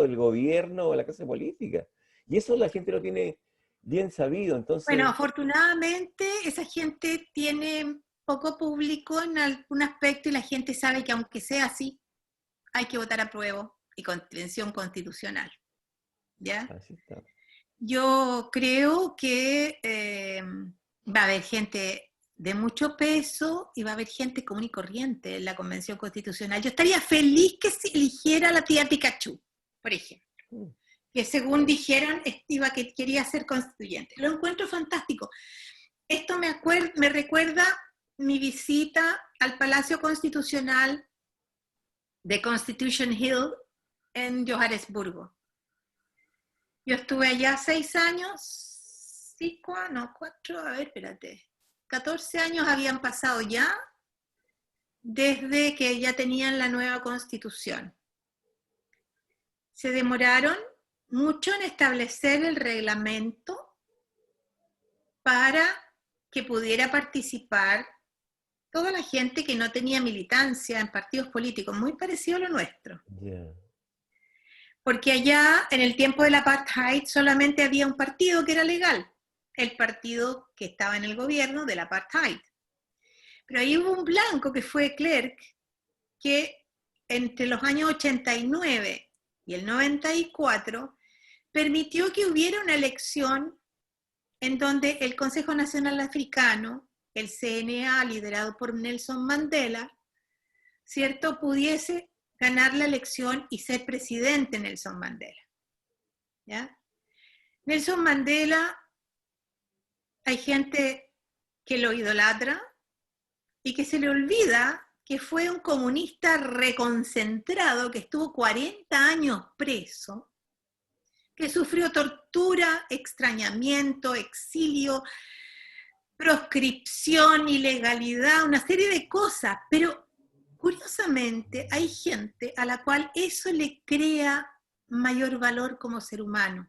del gobierno o la clase política. Y eso la gente lo tiene bien sabido, entonces... Bueno, afortunadamente esa gente tiene poco público en algún aspecto y la gente sabe que aunque sea así, hay que votar a prueba y convención constitucional. ¿Ya? Así está. Yo creo que va a haber gente de mucho peso y va a haber gente común y corriente en la Convención Constitucional. Yo estaría feliz que se eligiera a la tía Pikachu, por ejemplo, que según dijeran que quería ser constituyente. Lo encuentro fantástico. Esto me recuerda mi visita al Palacio Constitucional de Constitution Hill en Johannesburgo. Yo estuve allá 6 años, 4, a ver, espérate, 14 años habían pasado ya, desde que ya tenían la nueva constitución. Se demoraron mucho en establecer el reglamento para que pudiera participar toda la gente que no tenía militancia en partidos políticos, muy parecido a lo nuestro. Yeah. Porque allá, en el tiempo del apartheid, solamente había un partido que era legal, el partido que estaba en el gobierno del apartheid. Pero ahí hubo un blanco que fue Klerk, que entre los años 89 y el 94 permitió que hubiera una elección en donde el Consejo Nacional Africano, el CNA, liderado por Nelson Mandela, ¿cierto?, pudiese ganar la elección y ser presidente Nelson Mandela. ¿Ya? Nelson Mandela, hay gente que lo idolatra y que se le olvida que fue un comunista reconcentrado que estuvo 40 años preso, que sufrió tortura, extrañamiento, exilio, proscripción, ilegalidad, una serie de cosas, pero curiosamente hay gente a la cual eso le crea mayor valor como ser humano.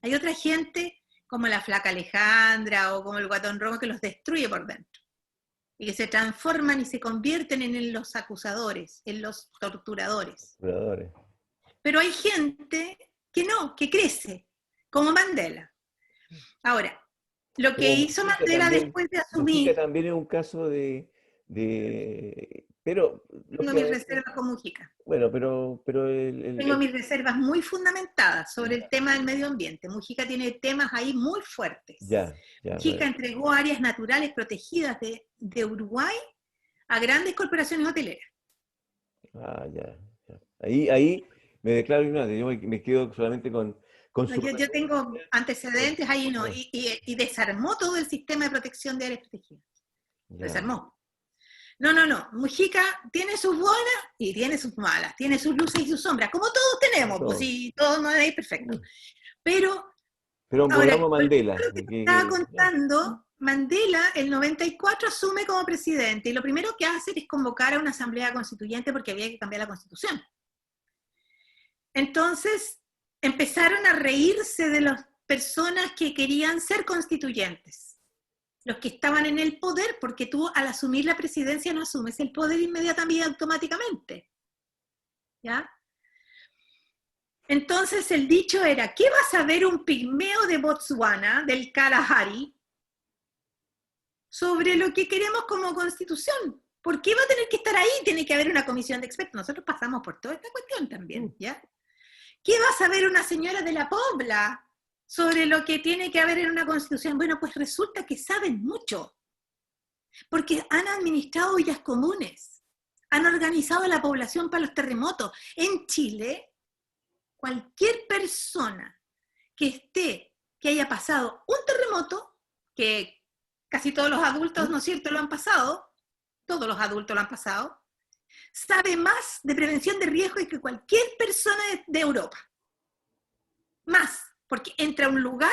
Hay otra gente como la flaca Alejandra o como el guatón Romo que los destruye por dentro y que se transforman y se convierten en los acusadores, en los torturadores. Pero hay gente que no, que crece, como Mandela. Ahora, lo que hizo Mandela también, después de Mujica asumir... también es un caso pero Tengo mis reservas con Mujica. Bueno, pero Tengo mis reservas muy fundamentadas sobre el tema del medio ambiente. Mujica tiene temas ahí muy fuertes. Mujica entregó áreas naturales protegidas de Uruguay a grandes corporaciones hoteleras. Ya. Ahí me declaro ignorante, yo me quedo solamente con yo tengo antecedentes ahí, ¿no? Y desarmó todo el sistema de protección de áreas protegidas. Desarmó. No. Mujica tiene sus buenas y tiene sus malas, tiene sus luces y sus sombras, como todos tenemos, pues sí, todos no es perfecto. Pero ahora, Mandela. Lo que estaba contando, Mandela, el 94 asume como presidente y lo primero que hace es convocar a una asamblea constituyente porque había que cambiar la constitución. Entonces, empezaron a reírse de las personas que querían ser constituyentes. Los que estaban en el poder, porque tú al asumir la presidencia no asumes el poder inmediatamente, automáticamente. ¿Ya? Entonces el dicho era, ¿qué va a saber un pigmeo de Botsuana, del Kalahari, sobre lo que queremos como constitución? ¿Por qué va a tener que estar ahí? Tiene que haber una comisión de expertos. Nosotros pasamos por toda esta cuestión también, ¿ya? ¿Qué va a saber una señora de la Pobla sobre lo que tiene que haber en una constitución? Bueno, pues resulta que saben mucho, porque han administrado ollas comunes, han organizado a la población para los terremotos. En Chile, cualquier persona que haya pasado un terremoto, que casi todos los adultos, ¿no es cierto?, lo han pasado, todos los adultos lo han pasado, sabe más de prevención de riesgo que cualquier persona de Europa. Más, porque entra a un lugar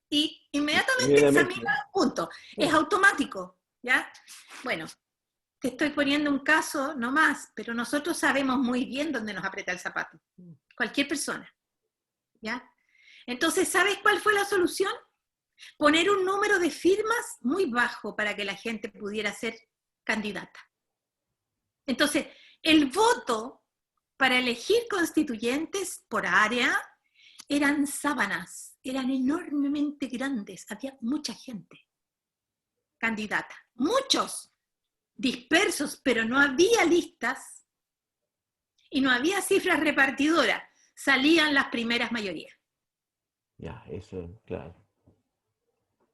y inmediatamente examina, punto. Es automático, ¿ya? Bueno, te estoy poniendo un caso nomás, pero nosotros sabemos muy bien dónde nos aprieta el zapato. Cualquier persona, ¿ya? Entonces, ¿sabes cuál fue la solución? Poner un número de firmas muy bajo para que la gente pudiera ser candidata. Entonces, el voto para elegir constituyentes por área eran sábanas, eran enormemente grandes, había mucha gente candidata, muchos dispersos, pero no había listas y no había cifras repartidoras, salían las primeras mayorías. Ya, eso, claro.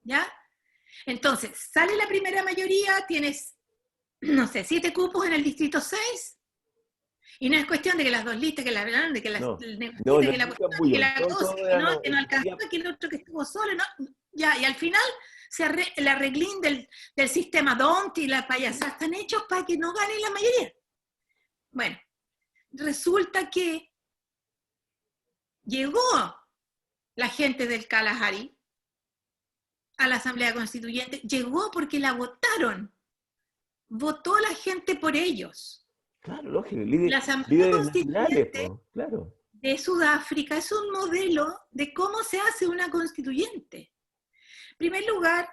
¿Ya? Entonces, sale la primera mayoría, tienes, no sé, 7 cupos en el distrito 6, y no es cuestión de que las dos listas, que la de que la No, negocita, no, que no, la nunca cuestión, que bullion. la cosa, Todo era, no, que no alcanzó, que el otro que estuvo solo, no, ya, y al final el arreglín del sistema DONT y la payasada están hechos para que no gane la mayoría. Bueno, resulta que llegó la gente del Kalahari a la Asamblea Constituyente, llegó porque la votaron, votó la gente por ellos. claro, lógico, La Asamblea líderes nacionales, Constituyente pues, claro. de Sudáfrica es un modelo de cómo se hace una constituyente. En primer lugar,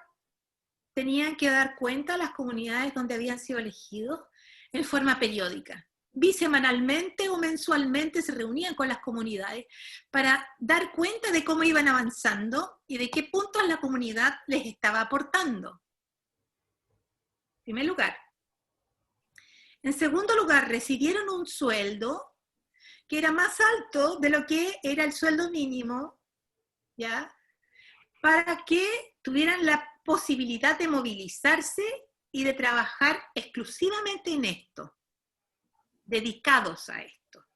tenían que dar cuenta a las comunidades donde habían sido elegidos en forma periódica. Bisemanalmente o mensualmente se reunían con las comunidades para dar cuenta de cómo iban avanzando y de qué puntos la comunidad les estaba aportando. En primer lugar. En segundo lugar, recibieron un sueldo que era más alto de lo que era el sueldo mínimo, ¿ya? Para que tuvieran la posibilidad de movilizarse y de trabajar exclusivamente en esto, dedicados a esto.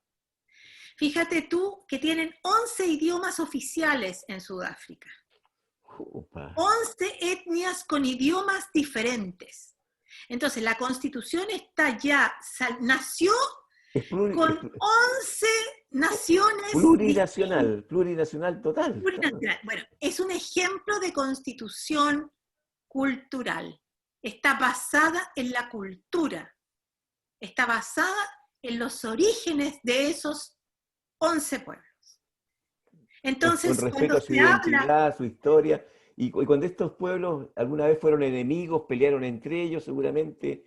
Fíjate tú que tienen 11 idiomas oficiales en Sudáfrica. Upa. 11 etnias con idiomas diferentes. Entonces, la Constitución está ya, nació con 11 naciones plurinacional total. plurinacional. Claro. Bueno, es un ejemplo de constitución cultural. Está basada en la cultura. Está basada en los orígenes de esos 11 pueblos. Entonces, Con cuando respeto a su se habla... identidad, a su historia, y cuando estos pueblos alguna vez fueron enemigos, pelearon entre ellos, seguramente.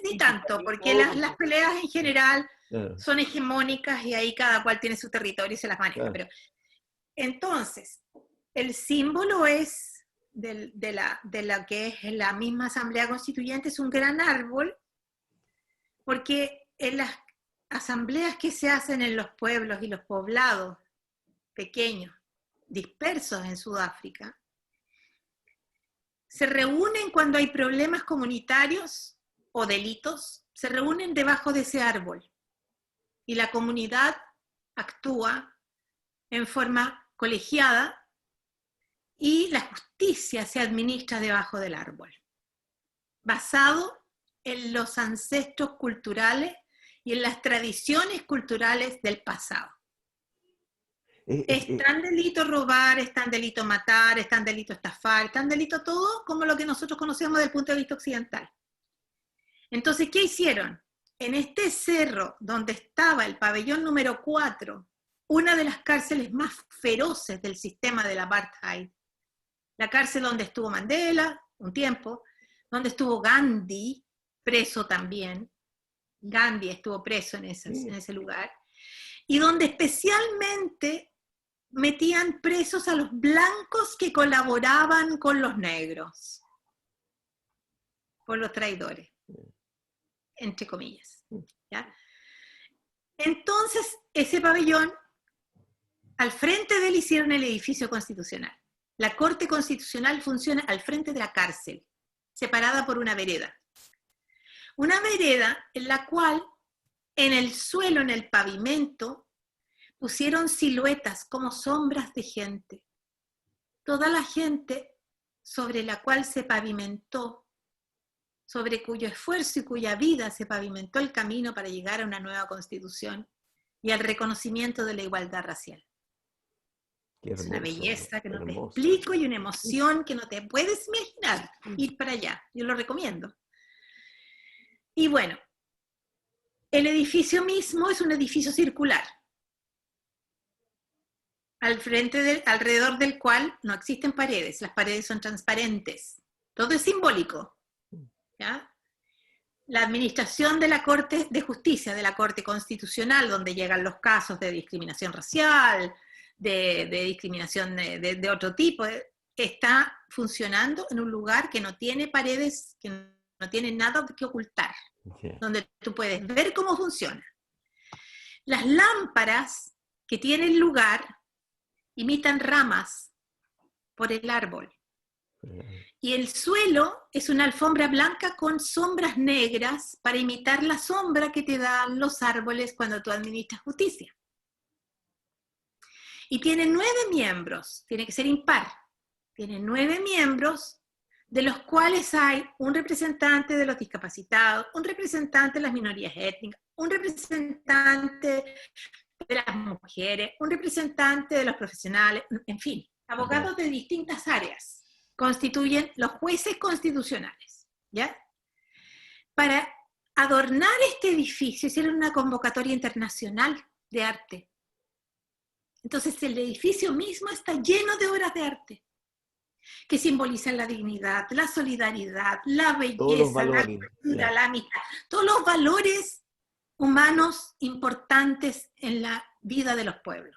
Ni tanto, porque las peleas en general Claro, son hegemónicas y ahí cada cual tiene su territorio y se las maneja. claro. Pero, entonces, el símbolo es de la que es la misma Asamblea Constituyente, es un gran árbol, porque en las asambleas que se hacen en los pueblos y los poblados pequeños, dispersos en Sudáfrica, se reúnen cuando hay problemas comunitarios o delitos, se reúnen debajo de ese árbol y la comunidad actúa en forma colegiada y la justicia se administra debajo del árbol, basado en los ancestros culturales y en las tradiciones culturales del pasado. Es tan delito robar, es tan delito matar, es tan delito estafar, es tan delito todo como lo que nosotros conocemos desde el punto de vista occidental. Entonces, ¿qué hicieron? En este cerro donde estaba el pabellón número 4, una de las cárceles más feroces del sistema del apartheid, la cárcel donde estuvo Mandela un tiempo, donde estuvo Gandhi, preso también, Gandhi estuvo preso en ese lugar, y donde especialmente metían presos a los blancos que colaboraban con los negros, por los traidores, entre comillas. ¿Ya? Entonces, ese pabellón, al frente de él hicieron el edificio constitucional. La Corte Constitucional funciona al frente de la cárcel, separada por una vereda. Una vereda en la cual, en el suelo, en el pavimento, pusieron siluetas como sombras de gente. Toda la gente sobre la cual se pavimentó, sobre cuyo esfuerzo y cuya vida se pavimentó el camino para llegar a una nueva constitución y al reconocimiento de la igualdad racial. Hermoso, es una belleza que no hermoso. te explico y una emoción que no te puedes imaginar ir para allá. Yo lo recomiendo. Y bueno, el edificio mismo es un edificio circular, alrededor del cual no existen paredes, las paredes son transparentes, todo es simbólico, ¿ya? la administración de la Corte de Justicia, de la Corte Constitucional, donde llegan los casos de discriminación racial, de discriminación de otro tipo, está funcionando en un lugar que no tiene paredes, que no tiene nada que ocultar, Ya. donde tú puedes ver cómo funciona. Las lámparas que tienen lugar imitan ramas por el árbol. Y el suelo es una alfombra blanca con sombras negras para imitar la sombra que te dan los árboles cuando tú administras justicia. Y tiene 9 miembros, tiene que ser impar. Tiene 9 miembros, de los cuales hay un representante de los discapacitados, un representante de las minorías étnicas, un representante de las mujeres, un representante de los profesionales, en fin, abogados de distintas áreas constituyen los jueces constitucionales, ¿ya? Para adornar este edificio hicieron una convocatoria internacional de arte. Entonces el edificio mismo está lleno de obras de arte que simbolizan la dignidad, la solidaridad, la Todos los belleza, la valores. cultura, Ya. la amistad, todos los valores humanos importantes en la vida de los pueblos.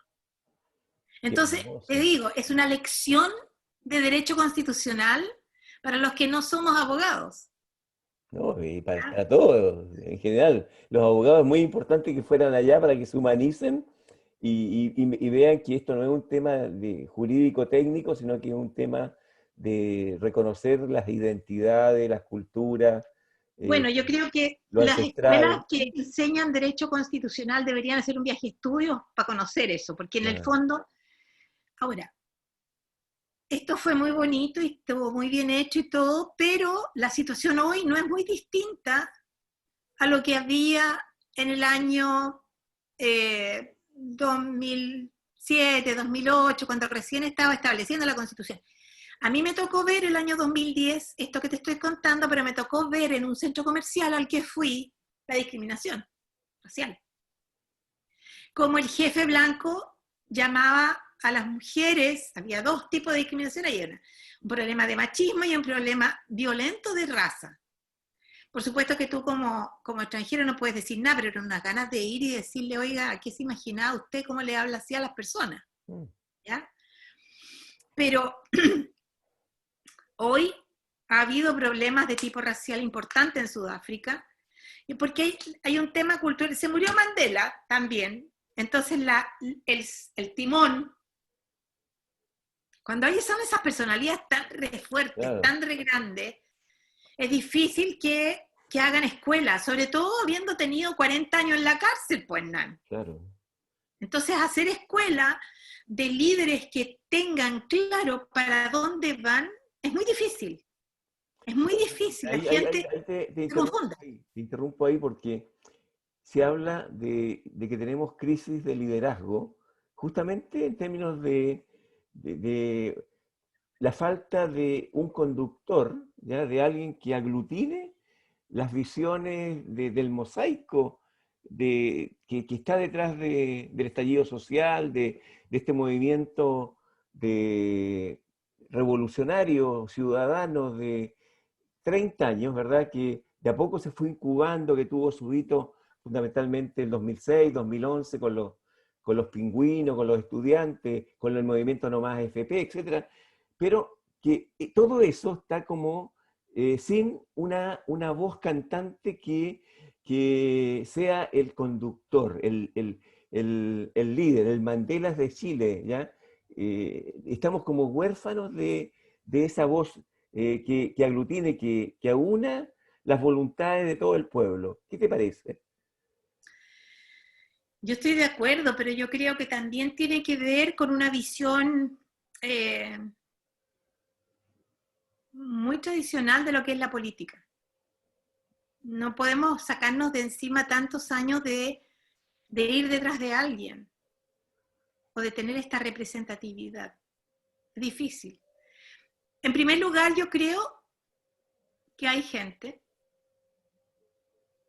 Qué Entonces, hermoso. te digo, es una lección de derecho constitucional para los que no somos abogados. No, y para todos, en general. Los abogados es muy importante que fueran allá para que se humanicen y vean que esto no es un tema de jurídico técnico, sino que es un tema de reconocer las identidades, las culturas, Bueno, yo creo que lo las escuelas ancestral. que enseñan derecho constitucional deberían hacer un viaje de estudio para conocer eso, porque en el Claro, fondo, ahora, esto fue muy bonito y estuvo muy bien hecho y todo, pero la situación hoy no es muy distinta a lo que había en el año 2007, 2008, cuando recién estaba estableciendo la Constitución. A mí me tocó ver el año 2010, esto que te estoy contando, pero me tocó ver en un centro comercial al que fui la discriminación racial. Como el jefe blanco llamaba a las mujeres, había 2 tipos de discriminación, hay un problema de machismo y un problema violento de raza. Por supuesto que tú como extranjero no puedes decir nada, pero eran unas ganas de ir y decirle, oiga, ¿qué se imaginaba usted cómo le habla así a las personas? ¿Ya? Pero hoy ha habido problemas de tipo racial importante en Sudáfrica, y porque hay un tema cultural. Se murió Mandela también, entonces el timón, cuando son esas personalidades tan re fuertes, claro, tan re grandes, es difícil que hagan escuela, sobre todo habiendo tenido 40 años en la cárcel, pues, Nan. claro. Entonces, hacer escuela de líderes que tengan claro para dónde van es muy difícil. Es muy difícil, la gente Ahí te se confunda. te interrumpo ahí porque se habla de que tenemos crisis de liderazgo, justamente en términos de la falta de un conductor, ¿ya? De alguien que aglutine las visiones del mosaico que está detrás del estallido social, de este movimiento de revolucionario, ciudadano de 30 años, ¿verdad? Que de a poco se fue incubando, que tuvo su hito fundamentalmente en 2006, 2011, con los pingüinos, con los estudiantes, con el movimiento No Más FP, etcétera, pero que todo eso está como sin una voz cantante que sea el conductor, el líder, el Mandelas de Chile, ¿ya? Estamos como huérfanos de esa voz que aglutine, que aúna las voluntades de todo el pueblo. ¿Qué te parece? Yo estoy de acuerdo, pero yo creo que también tiene que ver con una visión muy tradicional de lo que es la política. No podemos sacarnos de encima tantos años de ir detrás de alguien o de tener esta representatividad. Es difícil. En primer lugar, yo creo que hay gente.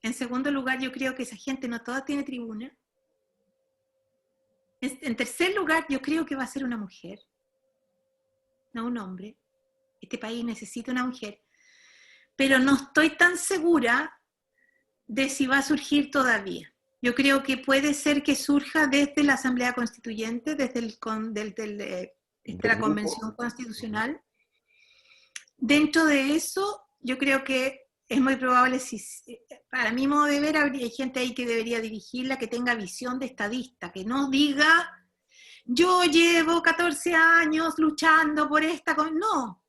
En segundo lugar, yo creo que esa gente no toda tiene tribuna. En tercer lugar, yo creo que va a ser una mujer, no un hombre. Este país necesita una mujer. Pero no estoy tan segura de si va a surgir todavía. Yo creo que puede ser que surja desde la Asamblea Constituyente, desde la Convención Constitucional. Dentro de eso, yo creo que es muy probable, para mi modo de ver, hay gente ahí que debería dirigirla, que tenga visión de estadista, que no diga, yo llevo 14 años luchando por esta... No.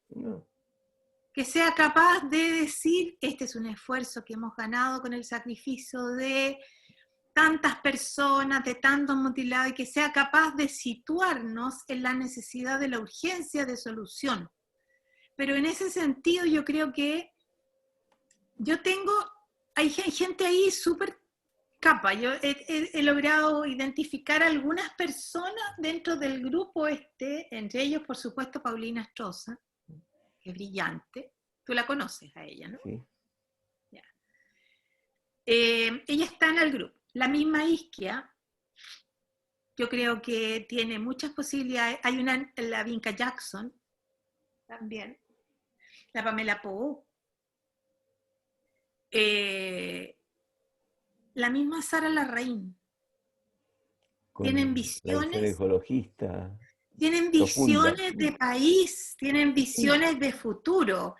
Que sea capaz de decir, este es un esfuerzo que hemos ganado con el sacrificio de tantas personas, de tantos mutilados, y que sea capaz de situarnos en la necesidad de la urgencia de solución. Pero en ese sentido yo creo que hay gente ahí súper capa. Yo he logrado identificar algunas personas dentro del grupo entre ellos, por supuesto, Paulina Astroza, que es brillante. Tú la conoces a ella, ¿no? Sí. Ya. Ella está en el grupo. La misma Isquia, yo creo que tiene muchas posibilidades. Hay la Vinca Jackson, también. La Pamela Pou. La misma Sara Larraín. Tienen visiones ecologista. Tienen visiones de país, tienen visiones de futuro,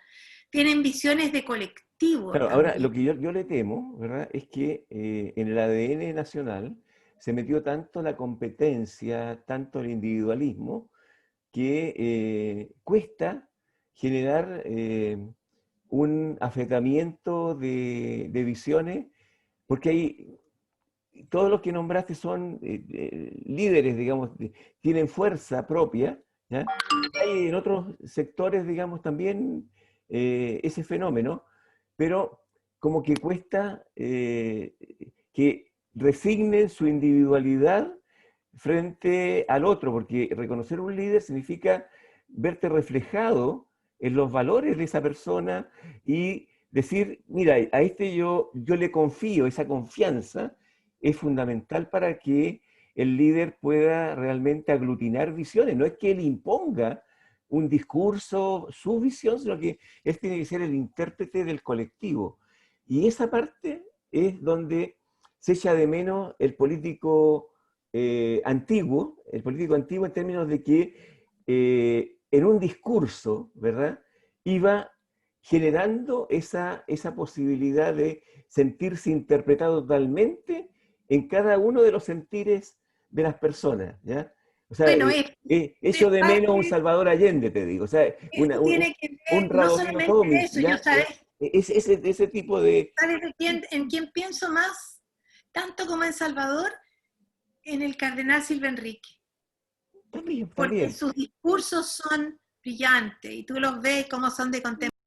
tienen visiones de colectivo. Claro, también. ahora lo que yo le temo, ¿verdad?, es que en el ADN nacional se metió tanto la competencia, tanto el individualismo, que cuesta generar un afectamiento de visiones, porque hay, todos los que nombraste son líderes, digamos, tienen fuerza propia, ¿ya? Hay en otros sectores, digamos, también ese fenómeno, pero como que cuesta que resignen su individualidad frente al otro, porque reconocer un líder significa verte reflejado en los valores de esa persona y decir, mira, a este yo le confío, esa confianza es fundamental para que el líder pueda realmente aglutinar visiones. No es que él imponga un discurso, su visión, sino que él tiene que ser el intérprete del colectivo. Y esa parte es donde se echa de menos el político antiguo en términos de que en un discurso, ¿verdad?, iba generando esa posibilidad de sentirse interpretado totalmente en cada uno de los sentires de las personas, ¿ya? O sea, Bueno, echo de menos un Salvador Allende, te digo, o sea, eso tiene que ver, un no Radomiro solamente Tomic, eso, ¿ya? yo sabes Ese tipo de... en quién pienso más, tanto como en Salvador, en el cardenal Silva Enrique. También. Porque sus discursos son brillantes y tú los ves como son de contemplación.